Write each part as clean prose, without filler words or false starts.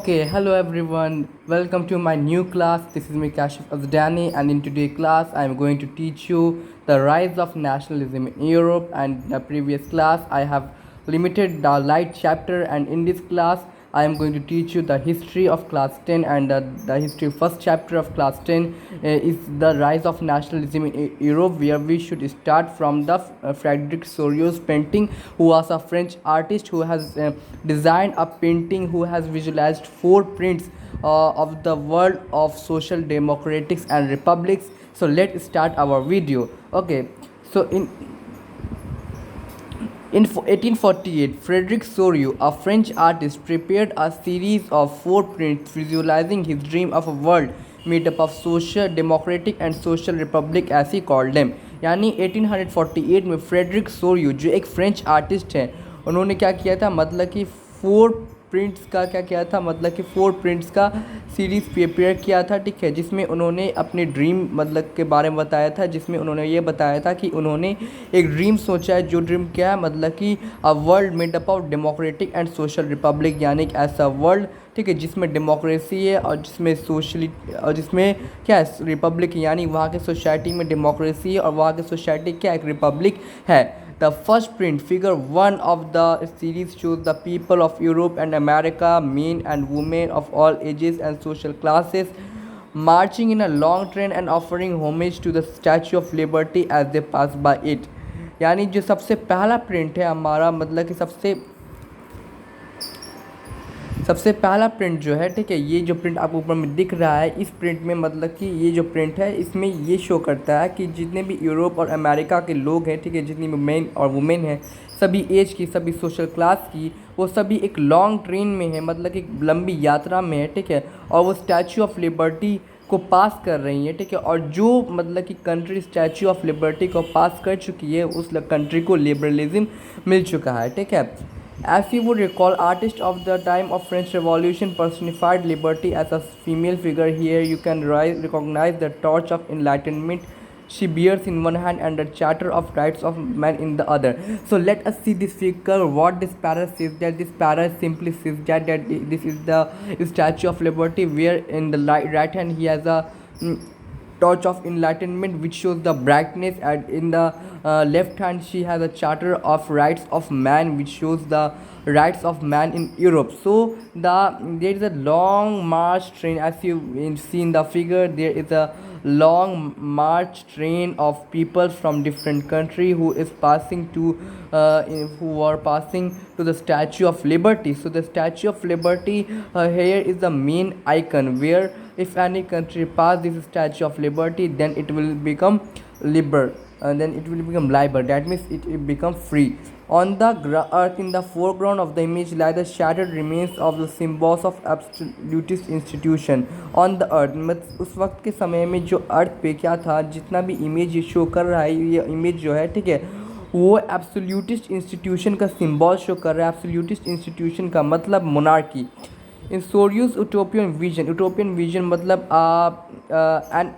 Okay, hello everyone. Welcome to my new class. This is me Kashif Azdani, and in today's class I am going to teach you the rise of nationalism in Europe. And in the previous class I have limited the light chapter, and in this class I am going to teach you the history of class 10, and the history first chapter of class 10 is the rise of nationalism in Europe, where we should start from the Frederic Sorio's painting, who was a French artist who has designed a painting who has visualized four prints of the world of social democratics and republics. So let's start our video. Okay, so in 1848, Frederic Sorio, a French artist, prepared a series of four prints visualizing his dream of a world made up of social, democratic and social republic, as he called them. यानी 1848 में Frederick Sorio, जो एक French artist हैं, उन्होंने क्या किया था, मतलब कि फोर प्रिंट्स का सीरीज़ प्रिपेयर किया था, ठीक है, जिसमें उन्होंने अपने ड्रीम मतलब के बारे में बताया था, जिसमें उन्होंने ये बताया था कि उन्होंने एक ड्रीम सोचा है, जो ड्रीम क्या है, मतलब कि a world made up of democratic and social Republic, यानी कि ऐसा वर्ल्ड, ठीक है, जिसमें डेमोक्रेसी है और जिसमें सोशली और जिसमें क्या है, रिपब्लिक, यानी वहाँ के सोसाइटी में डेमोक्रेसी है और वहाँ के सोसाइटी क्या एक रिपब्लिक है. The first print, figure 1 of the series, shows the people of Europe and America, men and women of all ages and social classes, marching in a long train and offering homage to the Statue of Liberty as they pass by it. यानी जो सबसे पहला print है हमारा, मतलब कि सबसे पहला प्रिंट जो है, ठीक है, ये जो प्रिंट आपको ऊपर में दिख रहा है, इस प्रिंट में मतलब कि ये जो प्रिंट है, इसमें ये शो करता है कि जितने भी यूरोप और अमेरिका के लोग हैं, ठीक है, जितनी भी मेन और वुमेन हैं, सभी एज की, सभी सोशल क्लास की, वो सभी एक लॉन्ग ट्रेन में है, मतलब कि एक लंबी यात्रा में है, ठीक है, और वो स्टैचू ऑफ लिबर्टी को पास कर रही है, ठीक है, और जो मतलब कि कंट्री स्टैचू ऑफ लिबर्टी को पास कर चुकी है, उस कंट्री को लिबरलिज्म मिल चुका है, ठीक है. As you would recall, artists of the time of French Revolution personified liberty as a female figure. Here you can recognize the torch of enlightenment she bears in one hand and the charter of rights of man in the other. So let us see this figure. What this para says, that this para simply says that this is the Statue of Liberty, where in the right hand he has a torch of enlightenment which shows the brightness, and in the left hand she has a charter of rights of man which shows the rights of man in Europe. So there is a long march train, as you see in the figure. There is a long march train of people from different country who is passing to who are passing to the Statue of Liberty. So the Statue of Liberty here is the main icon, where if any country pass this Statue of Liberty, then it will become liber, then it will become liber, that means it will become free. On the earth, in the foreground of the image, lie the shattered remains of the symbols of absolutist institution on the earth. मतलब उस वक्त के समय में जो अर्थ पे क्या था, जितना भी इमेज ये शो कर रहा है, ये इमेज जो है, ठीक है, वो एब्सोल्यूटिस्ट इंस्टीट्यूशन का सिंबल शो कर रहा है. एब्सोल्यूटिस्ट इंस्टीट्यूशन का मतलब मोनार्की. इन सोरियोस यूटोपियन विजन मतलब एन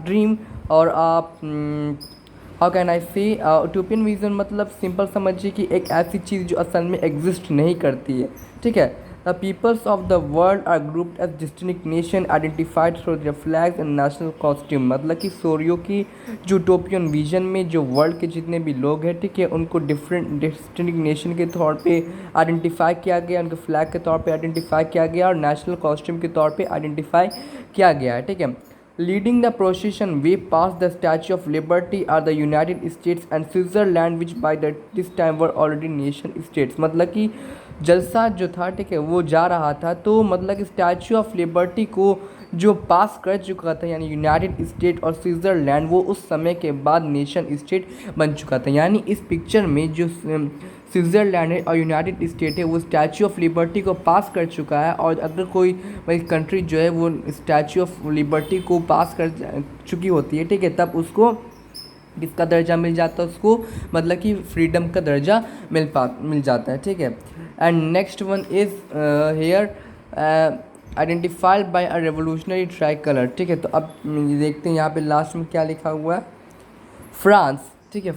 ड्रीम, और हाउ कैन आई से, यूटोपियन विजन मतलब सिंपल समझिए कि एक ऐसी चीज़ जो असल में एग्जिस्ट नहीं करती है, ठीक है. The peoples of the world are grouped as distinct nation identified through their flags and national costume. मतलब कि सोरियो की जो यूटोपियन विजन में जो वर्ल्ड के जितने भी लोग हैं, ठीक है, उनको डिफरेंट डिस्टिंक्ट नेशन के तौर पे आइडेंटिफाई किया गया, उनके फ्लैग के तौर पे आइडेंटिफाई किया गया और नेशनल कॉस्ट्यूम के तौर पे आइडेंटिफाई किया गया है, ठीक है. Leading the procession way past the Statue of Liberty are the United States and Switzerland, which by this time were already nation states. मतलब कि जलसा जो था, ठीक है, वो जा रहा था, तो मतलब कि स्टैचू ऑफ लिबर्टी को जो पास कर चुका था, यानी यूनाइटेड स्टेट और स्विट्ज़रलैंड, वो उस समय के बाद नेशन स्टेट बन चुका था. यानी इस पिक्चर में जो स्विट्ज़रलैंड है और यूनाइटेड स्टेट है, वो स्टैचू ऑफ लिबर्टी को पास कर चुका है. और अगर कोई कंट्री जो है वो स्टैचू ऑफ लिबर्टी को पास कर चुकी होती है, ठीक है, तब उसको किसका दर्जा मिल जाता है, उसको मतलब कि फ्रीडम का दर्जा मिल जाता है, ठीक है. And next one is here identified by a revolutionary try colour, ठीक है. तो अब देखते हैं यहाँ पे लास्ट में क्या लिखा हुआ है. फ्रांस, ठीक है,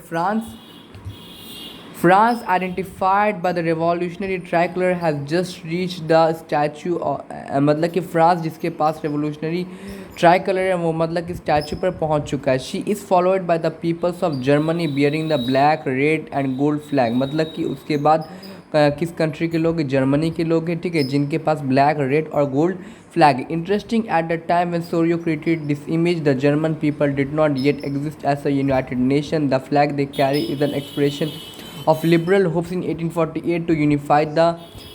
France, identified by the revolutionary tricolor, has just reached the statue मतलब कि फ्रांस जिसके पास रेवोल्यूशनरी ट्राइकलर है वो मतलब कि स्टैचू पर पहुंच चुका है. She is followed by the peoples of Germany bearing the black red and gold flag. मतलब कि उसके बाद किस कंट्री के लोग, जर्मनी के लोग हैं, ठीक है, जिनके पास ब्लैक रेड और gold flag. Interesting, at the time when Sorio created this image, the German people did not yet exist as a united nation. The flag they carry is an expression of liberal hopes in 1848 to unify the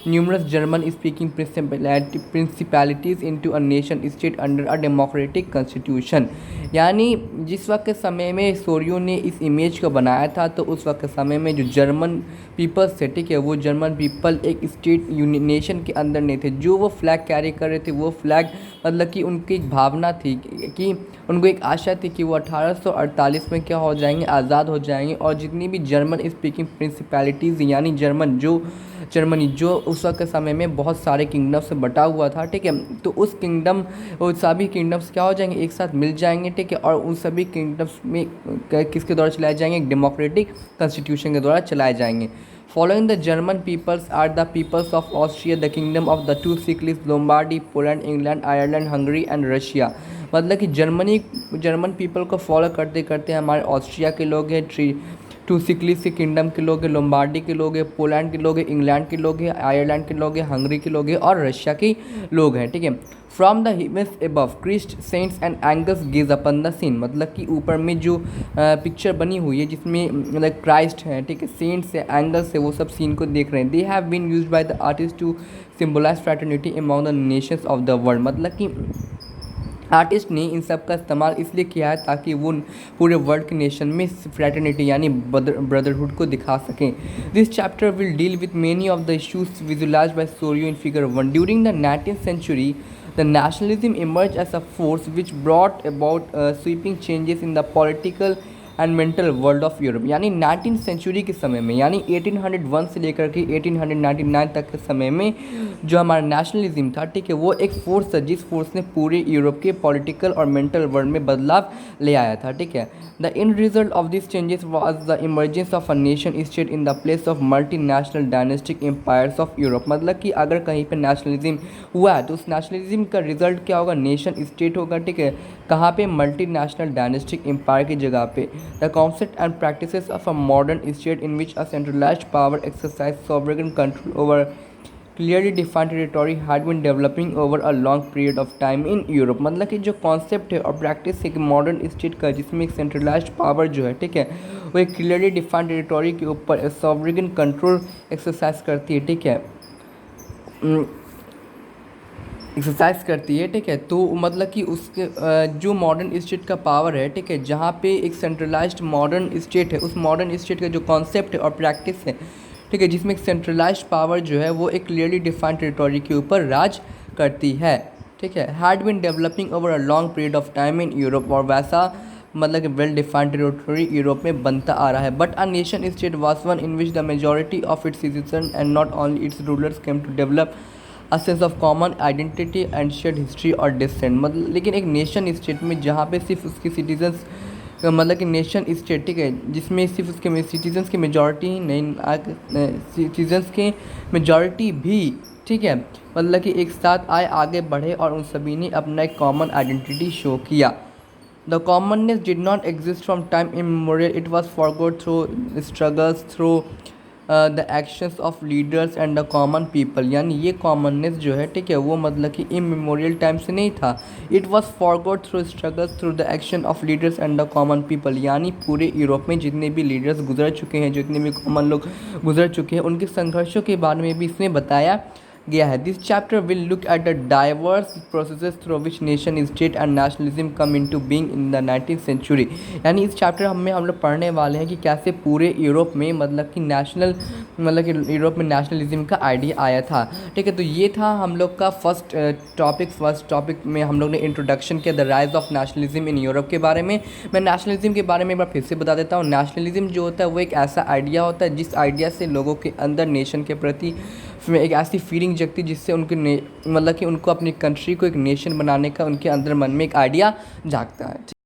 numerous German-speaking principalities into a nation state under a democratic constitution. यानी जिस वक्त के समय में Sorio ने इस image को बनाया था तो उस वक्त के समय में जो जर्मन पीपल्स थे, ठीक है, वो जर्मन पीपल एक स्टेट नेशन के अंदर नहीं थे. जो वो फ्लैग कैरी कर रहे थे वो फ्लैग मतलब कि उनकी एक भावना थी कि उनको एक आशा थी कि वो 1848 में क्या हो जाएंगे, आज़ाद हो जाएंगे. और जितनी भी जर्मन स्पीकिंग प्रिंसिपैलिटीज़ यानी जर्मनी जो उस वक्त के समय में बहुत सारे किंगडम से बटा हुआ था, ठीक है, तो उस किंगडम वो सभी किंगडम्स क्या हो जाएंगे, एक साथ मिल जाएंगे, ठीक है, और उन सभी किंगडम्स में किसके द्वारा चलाए जाएंगे, एक डेमोक्रेटिक कॉन्स्टिट्यूशन के द्वारा चलाए जाएंगे. Following the German peoples are the peoples of Austria, the kingdom of the two Sicilies, Lombardy, Poland, England, Ireland, Hungary and Russia. मतलब कि जर्मन पीपल को फॉलो करते करते हमारे ऑस्ट्रिया के लोग हैं, टू सिकलीस के किंगडम के लोग हैं, लोम्बार्डी के लोग हैं, पोलैंड के लोग हैं, इंग्लैंड के लोग हैं, आयरलैंड के लोग हैं, हंगरी के लोग हैं और रशिया के लोग हैं, ठीक है. From the images above Christ saints and angels gaze upon the scene. मतलब कि ऊपर में जो पिक्चर बनी हुई है जिसमें मतलब क्राइस्ट है, ठीक है, सेंट्स है, एंगल्स है, वो सब सीन को देख रहे हैं. They have been used by the artist to symbolise fraternity among the nations of the world. मतलब कि आर्टिस्ट ने इन सब का इस्तेमाल इसलिए किया है ताकि वो पूरे वर्ल्ड के नेशन में फ्रैटर्निटी यानी ब्रदरहुड को दिखा सकें. This chapter will deal with many of the issues visualised by Sorrieu in figure 1. ड्यूरिंग द 19th century, the nationalism emerged as a force which brought about sweeping changes in the political and mental world of Europe. यानी 19th century के समय में यानी 1801 से लेकर के 1899 तक के समय में जो हमारा नेशनलिज्म था, ठीक है, वो एक फोर्स था जिस फोर्स ने पूरे यूरोप के पॉलिटिकल और मेंटल वर्ल्ड में बदलाव ले आया था, ठीक है. The end result of this changes was the emergence of a nation state in the place of multi national dynastic empires of Europe. मतलब कि अगर कहीं पर नेशनलिज्म हुआ है तो उस नेशनलिज्म का रिजल्ट क्या होगा, नेशन स्टेट होगा, ठीक है. कहाँ पे, मल्टी नेशनल डायनेस्टिक एम्पायर की जगह पे. The concept and practices of a modern state in which a centralized power exercises sovereign control over clearly defined territory had been developing over a long period of time in Europe. मतलब कि जो concept है और practice है कि modern state का जिसमें एक सेंट्रलाइज्ड पावर जो है, ठीक है, वो एक क्लियरली डिफाइंड टेरिटोरी के ऊपर सॉवरेन कंट्रोल एक्सरसाइज करती है, ठीक है, एक्सरसाइज करती है, ठीक है. तो मतलब कि उसके जो मॉडर्न स्टेट का पावर है, ठीक है, जहाँ पे एक सेंट्रलाइज्ड मॉडर्न स्टेट है, उस मॉडर्न स्टेट का जो कॉन्सेप्ट है और प्रैक्टिस है, ठीक है, जिसमें एक सेंट्रलाइज्ड पावर जो है वो एक क्लियरली डिफाइंड टेरिटोरी के ऊपर राज करती है, ठीक है. Had been developing over a long period of time in Europe. और वैसा मतलब कि वेल डिफाइंड टेरिटोरी यूरोप में बनता आ रहा है. But a nation state was one in which the majority of its citizen and not only its rulers came to develop a sense of common identity and shared history और descent. मतलब लेकिन एक nation state में जहाँ पे सिर्फ उसकी citizens मतलब कि नेशन स्टेट, ठीक है, जिसमें सिर्फ उसके सिटीजन्स की मेजॉरिटी ही नहीं, सिटीजन्स के मेजॉरिटी भी, ठीक है, मतलब कि एक साथ आए, आगे बढ़े और उन सभी ने अपना एक कॉमन आइडेंटिटी शो किया. The commonness did not exist from time immemorial. It was forgot through struggles, through the actions of leaders and the common people. यानी ये कॉमननेस जो है, ठीक है, वो मतलब कि इमेमोरियल टाइम से नहीं था. It was forgot through struggles through the action of leaders and the common people. यानी पूरे यूरोप में जितने भी लीडर्स गुजर चुके हैं, जितने भी कॉमन लोग गुजर चुके हैं, उनके संघर्षों के बारे में भी इसमें बताया गया है. This chapter will look at the diverse processes through which nation state and nationalism come into being in the 19th century. यानी इस चैप्टर में हम लोग पढ़ने वाले हैं कि कैसे पूरे यूरोप में मतलब कि यूरोप में नेशनलिज्म का आइडिया आया था, ठीक है. तो ये था हम लोग का फर्स्ट टॉपिक में हम लोग ने इंट्रोडक्शन किया the rise of nationalism in Europe के बारे में. मैं नेशनलिज्म के बारे में एक बार फिर से बता देता हूँ. नेशनलिज्म जो होता है वो एक ऐसा आइडिया होता है जिस आइडिया से लोगों के अंदर नेशन के प्रति एक ऐसी फीलिंग जगती जिससे उनके मतलब कि उनको अपनी कंट्री को एक नेशन बनाने का उनके अंदर मन में एक आइडिया जागता है.